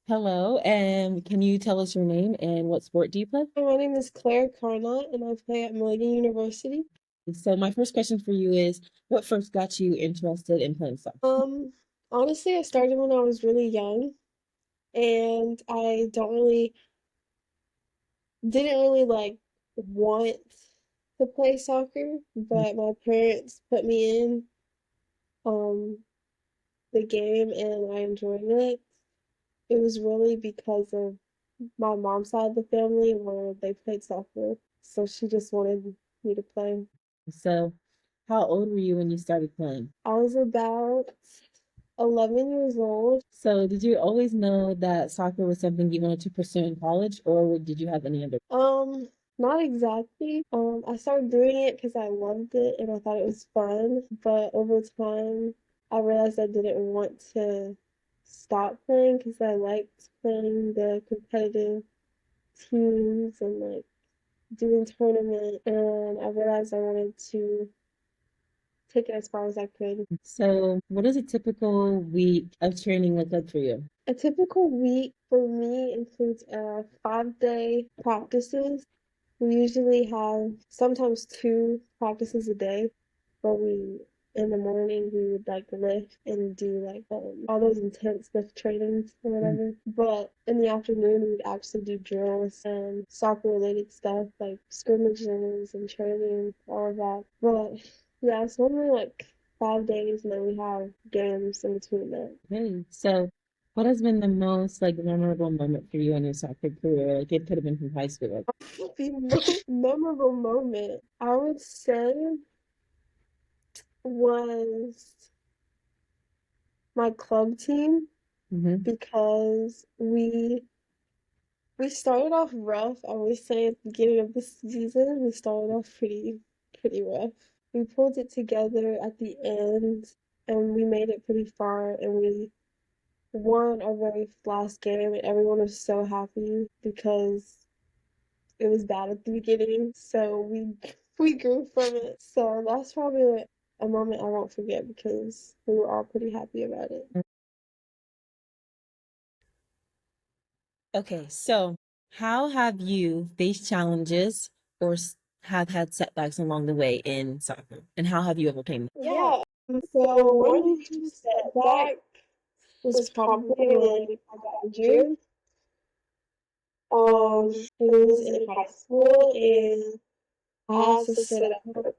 Hello, and can you tell us your name and what sport do you play? Hi, my name is Claire Carnot, and I play at Milligan University. So my first question for you is, what first got you interested in playing soccer? Um, Honestly, I started when I was really young, and I don't really, didn't really like want to play soccer, but my parents put me in um the game, and I enjoyed it. It was really because of my mom's side of the family where they played soccer, so she just wanted me to play. So, how old were you when you started playing? I was about 11 years old. So, did you always know that soccer was something you wanted to pursue in college, or did you have any other? Um, Not exactly. I started doing it because I loved it and I thought it was fun, but over time, I realized I didn't want to stop playing because I liked playing the competitive teams and like doing tournament, and I realized I wanted to take it as far as I could. So, what does a typical week of training look like for you? A typical week for me includes 5-day practices. We usually have sometimes two practices a day, where we in the morning we would like lift and do like all those intense lift trainings or whatever. But in the afternoon we would actually do drills and soccer related stuff like scrimmages and training, all of that. But yeah, it's normally like 5 days and then we have games in between that. Okay, so what has been the most like memorable moment for you in your soccer career? Like it could have been from high school. The most memorable moment I would say was my club team Mm-hmm. because we started off rough. I would say at the beginning of the season, we started off pretty rough. We pulled it together at the end and we made it pretty far and we won our very last game and everyone was so happy because it was bad at the beginning. So we grew from it. So that's probably a moment I won't forget because we were all pretty happy about it. Okay, so how have you faced challenges or have had setbacks along the way in soccer, and how have you overcome them? Yeah. So one major setback was probably when I got injured. It was in high school and I had to sit out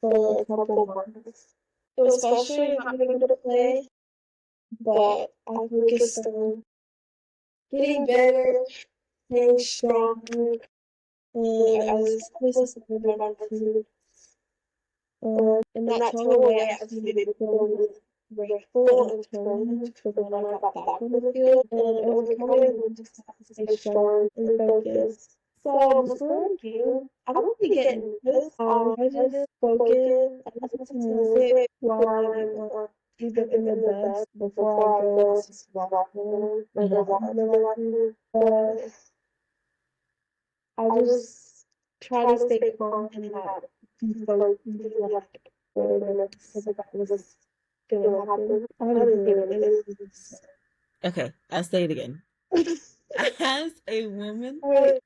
for a couple months. It was frustrating not being able to play, but I focused on getting better, staying stronger, and I was definitely supported by my team. And that time away, I actually made me feel really grateful and determined for when I got back on the field. And it was a reminder that just have to stay strong and focused. So before a game, I don't really get nervous. I just focus. I listen to music while I'm either in the bus before I go to the locker room or go walk in the locker room. But I just try to stay calm and not be like really nervous about what was gonna happen. I haven't seen it. It was Okay, I'll say it again. As a woman, Alright.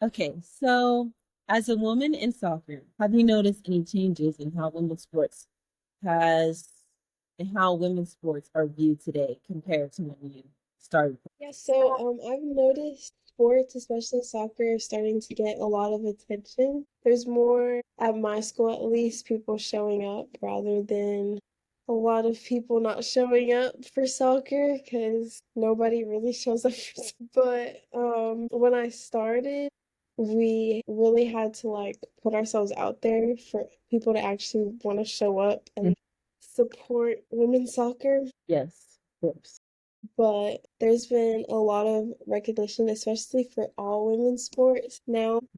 okay, so as a woman in soccer, have you noticed any changes in how women's sports has and how women's sports are viewed today compared to when you started? Yeah, so I've noticed sports, especially soccer, starting to get a lot of attention. There's more, at my school at least, people showing up rather than a lot of people not showing up for soccer because nobody really shows up for But when I started, we really had to like put ourselves out there for people to actually want to show up and support women's soccer. Yes, of course. But there's been a lot of recognition, especially for all women's sports now.